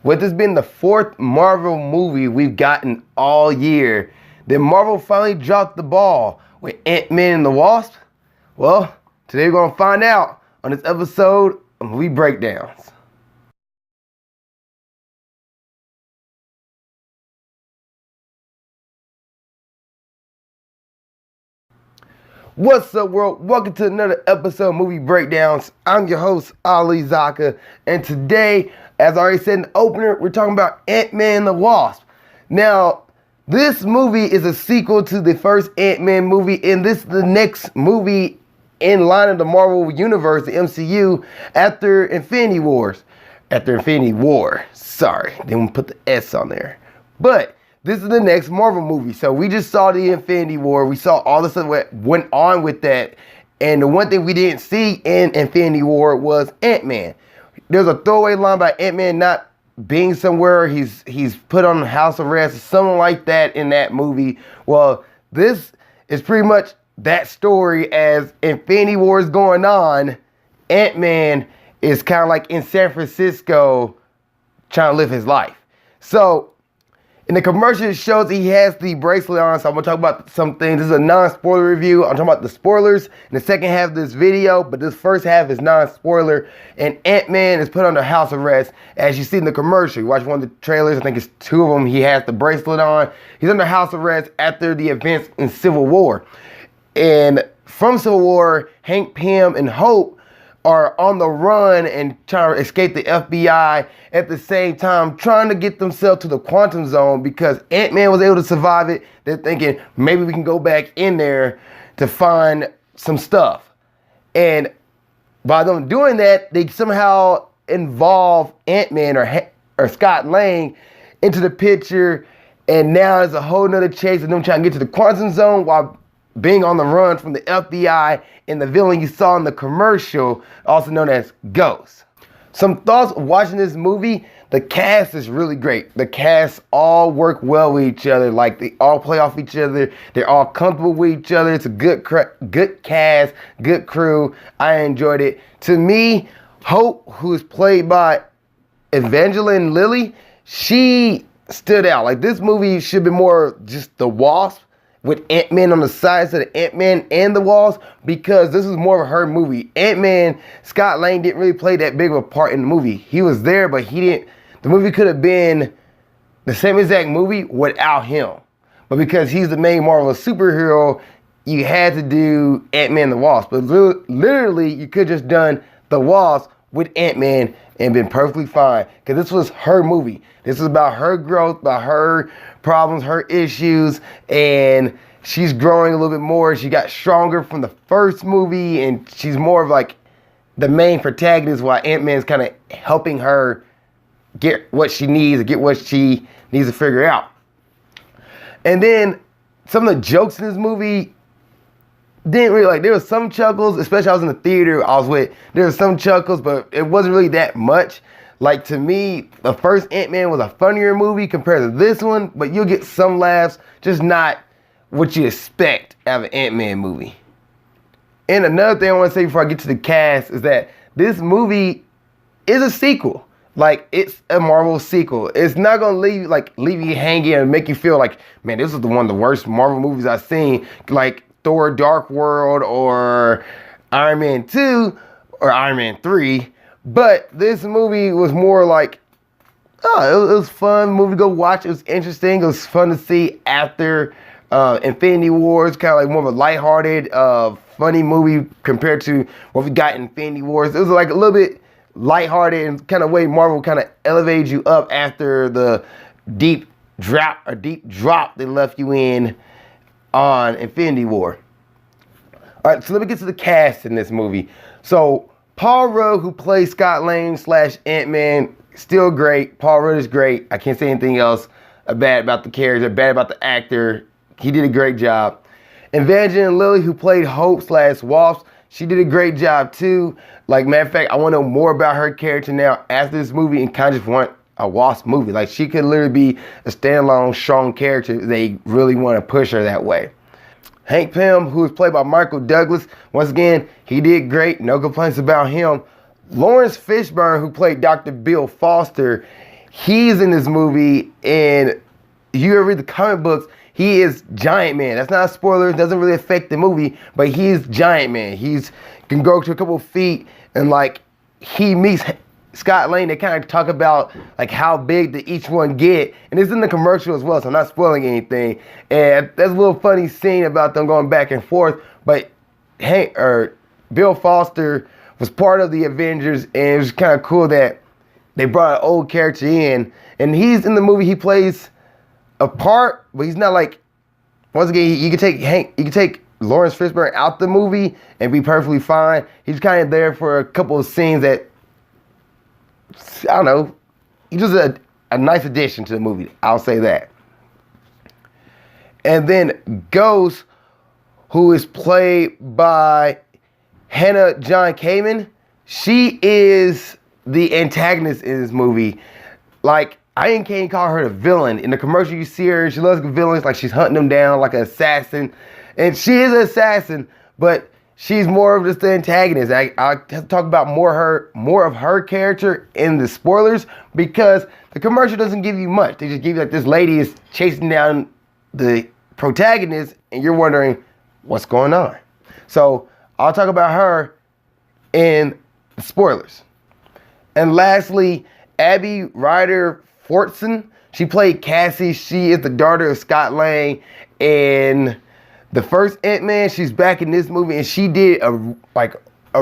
With this being the fourth Marvel movie we've gotten all year, did Marvel finally drop the ball with Ant-Man and the Wasp? Well, today we're going to find out on this episode of Movie Breakdowns. What's up, world? Welcome to another episode of Movie Breakdowns. I'm your host, Ali Zakka, and today, as I already said in the opener, we're talking about Ant-Man and the Wasp. Now, this movie is a sequel to the first Ant-Man movie, and this is the next movie in line of the Marvel Universe, the MCU, after Infinity War. Sorry, didn't put the S on there. But this is the next Marvel movie. So we just saw the Infinity War. We saw all the stuff that went on with that. And the one thing we didn't see in Infinity War was Ant-Man. There's a throwaway line by Ant-Man not being somewhere. He's put on house arrest or something like that in that movie. Well, this is pretty much that story. As Infinity War is going on, Ant-Man is kind of like in San Francisco trying to live his life. So in the commercial, it shows he has the bracelet on, so I'm going to talk about some things. This is a non-spoiler review. I'm talking about the spoilers in the second half of this video, but this first half is non-spoiler. And Ant-Man is put under house arrest, as you see in the commercial. You watch one of the trailers, I think it's two of them, he has the bracelet on. He's under house arrest after the events in Civil War. And from Civil War, Hank Pym and Hope are on the run and trying to escape the FBI, at the same time trying to get themselves to the quantum zone because Ant-Man was able to survive it. They're thinking maybe we can go back in there to find some stuff. And by them doing that, they somehow involve Ant-Man or Scott Lang into the picture, and now there's a whole nother chase of them trying to get to the quantum zone while being on the run from the FBI and the villain you saw in the commercial, also known as Ghost. Some thoughts watching this movie: the cast is really great. The cast all work well with each other. Like, they all play off each other. They're all comfortable with each other. It's a good cast, good crew. I enjoyed it. To me, Hope, who is played by Evangeline Lilly, she stood out. Like, this movie should be more just the Wasp, with Ant-Man on the sides of the Ant-Man and the Wasp, because this is more of her movie. Ant-Man, Scott Lang didn't really play that big of a part in the movie. He was there, but he didn't. The movie could have been the same exact movie without him. But because he's the main Marvel superhero, you had to do Ant-Man and the Wasp. But literally, you could have just done the Wasp with Ant-Man and been perfectly fine, because this was her movie. This is about her growth, about her problems, her issues, and she's growing a little bit more. She got stronger from the first movie, and she's more of like the main protagonist, while Ant-Man's kind of helping her get what she needs, or get what she needs to figure out. And then some of the jokes in this movie didn't really, like, there was some chuckles, especially I was in the theater I was with. There was some chuckles, but it wasn't really that much. Like, to me, the first Ant-Man was a funnier movie compared to this one, but you'll get some laughs, just not what you expect out of an Ant-Man movie. And another thing I want to say before I get to the cast is that this movie is a sequel. Like, it's a Marvel sequel. It's not gonna leave you hanging and make you feel like, man, this is one of the worst Marvel movies I've seen, like Thor: Dark World or Iron Man 2 or Iron Man 3. But this movie was more like, oh, it was fun movie to go watch. It was interesting. It was fun to see after Infinity War. It's kind of like more of a lighthearted, funny movie compared to what we got in Infinity Wars. It was like a little bit lighthearted and kind of way Marvel kind of elevated you up after the deep drop they left you in on Infinity War. All right, so let me get to the cast in this movie. So Paul Rudd, who plays Scott Lang / Ant-Man, still great. Paul Rudd is great. I can't say anything else bad about the character, bad about the actor. He did a great job. Evangeline Lilly, who played Hope / Wasp, she did a great job too. Like, matter of fact, I want to know more about her character now after this movie, and kind of just want a Wasp movie. Like, she could literally be a standalone, strong character. They really want to push her that way. Hank Pym, who is played by Michael Douglas, once again, he did great. No complaints about him. Lawrence Fishburne, who played Dr. Bill Foster, He's in this movie, and you ever read the comic books, he is Giant Man. That's not a spoiler. It doesn't really affect the movie, but he's Giant Man. He's can grow to a couple of feet, and like he meets Scott Lang. They kind of talk about like how big did each one get, and it's in the commercial as well, so I'm not spoiling anything. And there's a little funny scene about them going back and forth, but Bill Foster was part of the Avengers, and it was kind of cool that they brought an old character in, and he's in the movie. He plays a part, but he's not like. Once again, you can take Lawrence Fishburne out the movie and be perfectly fine. He's kind of there for a couple of scenes that, I don't know, he's just a nice addition to the movie. I'll say that. And then Ghost, who is played by Hannah John-Kamen, she is the antagonist in this movie. Like, I can't call her the villain. In the commercial, you see her, she looks like a villain. It's like she's hunting them down like an assassin. And she is an assassin, but she's more of just the antagonist. I have to talk about more of her character in the spoilers, because the commercial doesn't give you much. They just give you like this lady is chasing down the protagonist, and you're wondering what's going on. So I'll talk about her in the spoilers. And lastly, Abby Ryder Fortson. She played Cassie. She is the daughter of Scott Lang. And the first Ant-Man, she's back in this movie, and she did a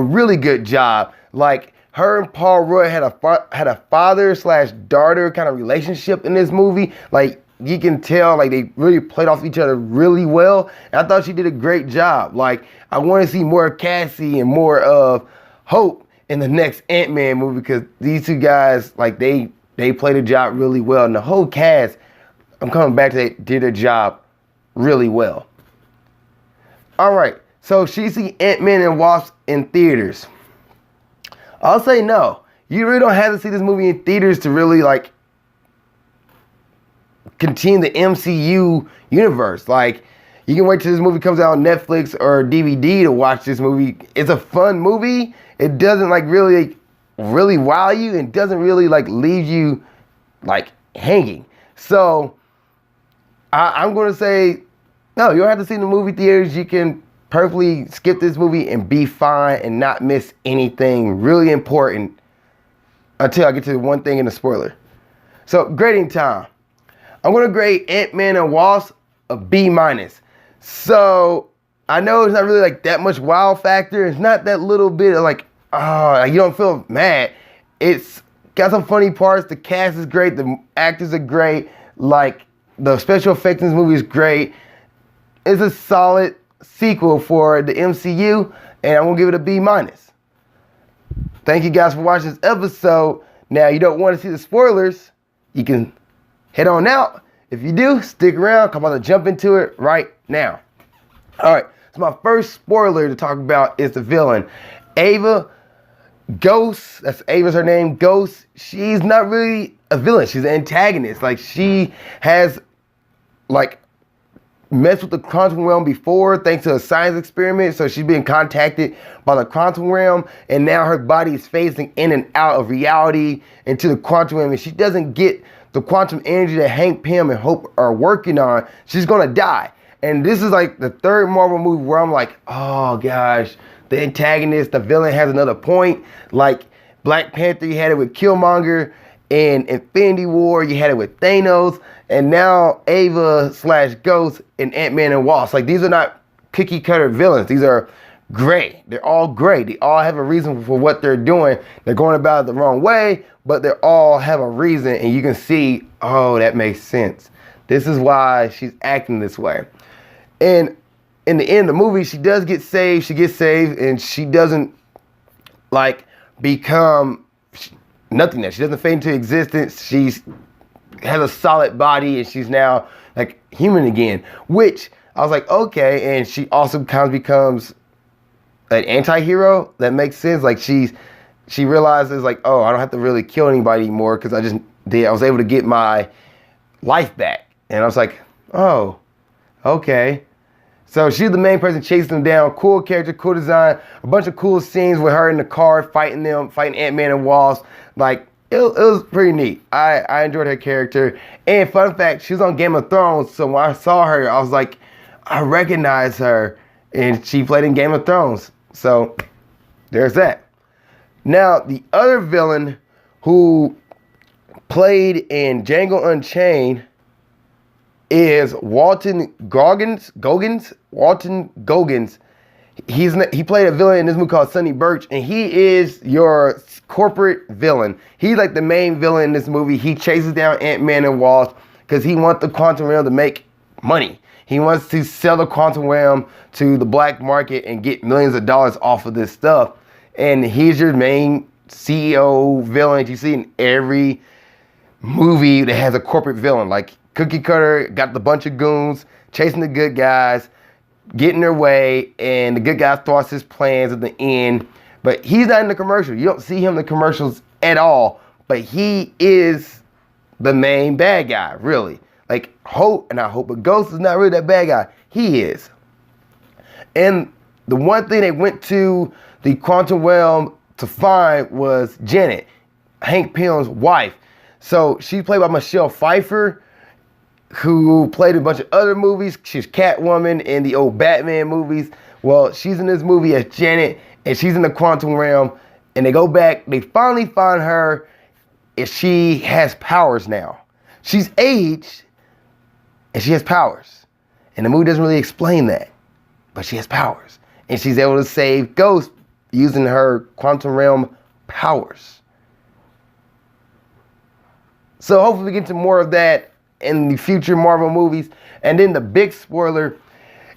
really good job. Like, her and Paul Rudd had a father/daughter kind of relationship in this movie. Like, you can tell, like, they really played off each other really well. And I thought she did a great job. Like, I want to see more of Cassie and more of Hope in the next Ant-Man movie, because these two guys, like, they played a job really well. And the whole cast, I'm coming back to that, did a job really well. All right, so she see Ant-Man and Wasp in theaters. I'll say no. You really don't have to see this movie in theaters to really, like, continue the MCU universe. Like, you can wait till this movie comes out on Netflix or DVD to watch this movie. It's a fun movie. It doesn't, like, really wow you, and doesn't really, like, leave you, like, hanging. So I'm going to say, no, you don't have to see the movie theaters. You can perfectly skip this movie and be fine and not miss anything really important until I get to the one thing in the spoiler. So, grading time. I'm going to grade Ant-Man and Wasp a B-. So, I know it's not really like that much wow factor. It's not that little bit of like, oh, you don't feel mad. It's got some funny parts. The cast is great. The actors are great. Like, the special effects in this movie is great. It's a solid sequel for the MCU, and I'm going to give it a B-. Thank you guys for watching this episode. Now, you don't want to see the spoilers. You can head on out. If you do, stick around. Come on to jump into it right now. All right, so my first spoiler to talk about is the villain. Ava Ghost, that's Ava's her name, Ghost. She's not really a villain. She's an antagonist. Like, she has, like, messed with the quantum realm before thanks to a science experiment. So she's being contacted by the quantum realm, and now her body is phasing in and out of reality into the quantum realm, and she doesn't get the quantum energy that Hank Pym and Hope are working on. She's gonna die. And this is like the third Marvel movie where I'm like, oh gosh, the antagonist, the villain has another point. Like Black Panther, you had it with Killmonger. In Infinity War, you had it with Thanos. And now Ava/Ghost in Ant-Man and Wasp. Like, these are not cookie cutter villains. These are gray. They're all gray. They all have a reason for what they're doing. They're going about it the wrong way, but they all have a reason. And you can see, oh, that makes sense. This is why she's acting this way. And in the end of the movie, she does get saved. She gets saved, and she doesn't, like, become nothingness. She doesn't fade into existence. She's has a solid body, and she's now, like, human again. Which, I was like, okay. And she also kind of becomes an anti-hero. That makes sense. Like, she realizes, like, oh, I don't have to really kill anybody anymore because I was able to get my life back. And I was like, oh, okay. So she's the main person chasing them down. Cool character, cool design, a bunch of cool scenes with her in the car fighting Ant-Man and Wasp. Like, was pretty neat. I enjoyed her character. And fun fact, she was on Game of Thrones, so when I saw her, I was like, I recognize her. And she played in Game of Thrones. So there's that. Now, the other villain who played in Django Unchained is Walton Goggins. Walton Goggins. He played a villain in this movie called Sonny Birch, and he is your corporate villain. He's like the main villain in this movie. He chases down Ant-Man and Wasp because he wants the quantum realm to make money. He wants to sell the quantum realm to the black market and get millions of dollars off of this stuff. And he's your main CEO villain you see in every movie that has a corporate villain. Like Cookie Cutter got the bunch of goons chasing the good guys, getting their way, and the good guy thwarts his plans at the end. But he's not in the commercial. You don't see him in the commercials at all. But he is the main bad guy, really. Like but Ghost is not really that bad guy. He is. And the one thing they went to the quantum realm to find was Janet, Hank Pym's wife. So she's played by Michelle Pfeiffer, who played in a bunch of other movies. She's Catwoman in the old Batman movies. Well, she's in this movie as Janet, and she's in the quantum realm. And they go back, they finally find her, and she has powers now. She's aged, and she has powers. And the movie doesn't really explain that, but she has powers. And she's able to save Ghost using her quantum realm powers. So hopefully we get to more of that in the future Marvel movies. And then the big spoiler,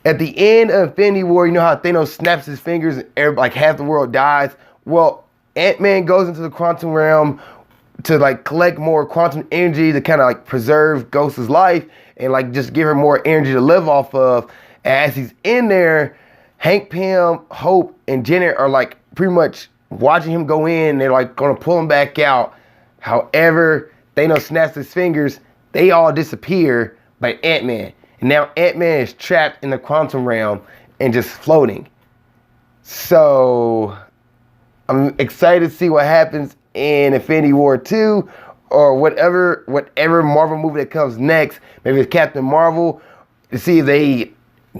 at the end of Infinity War, you know how Thanos snaps his fingers and like half the world dies? Well, Ant-Man goes into the quantum realm to like collect more quantum energy to kind of like preserve Ghost's life and like just give her more energy to live off of. And as he's in there, Hank Pym, Hope, and Janet are like pretty much watching him go in. They're like gonna pull him back out. However, Thanos snaps his fingers, they all disappear by Ant-Man. And now Ant-Man is trapped in the quantum realm and just floating. So I'm excited to see what happens in Infinity War 2 or whatever Marvel movie that comes next. Maybe it's Captain Marvel, to see if they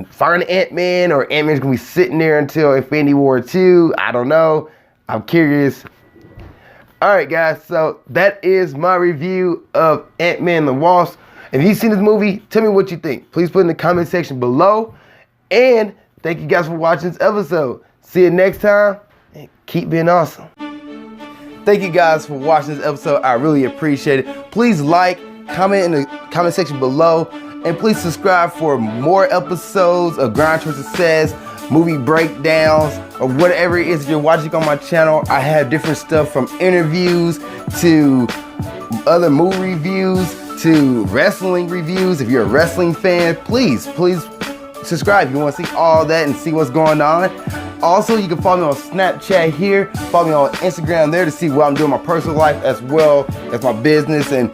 find Ant-Man or Ant-Man's gonna be sitting there until Infinity War 2. I don't know. I'm curious. Alright guys, so that is my review of Ant-Man and the Wasp. If you've seen this movie, tell me what you think. Please put in the comment section below. And thank you guys for watching this episode. See you next time, and keep being awesome. Thank you guys for watching this episode. I really appreciate it. Please like, comment in the comment section below, and please subscribe for more episodes of Grind Towards Success, movie breakdowns, or whatever it is you're watching on my channel. I have different stuff from interviews to other movie reviews to wrestling reviews. If you're a wrestling fan, please subscribe if you want to see all that and see what's going on. Also, you can follow me on Snapchat here, follow me on Instagram there to see what I'm doing in my personal life as well as my business and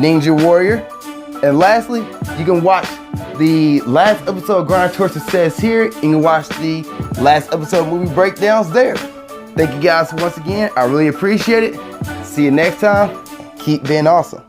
Ninja Warrior. And lastly, you can watch the last episode of Grind Towards Success here. You can watch the last episode of movie breakdowns there. Thank you guys once again. I really appreciate it. See you next time. Keep being awesome.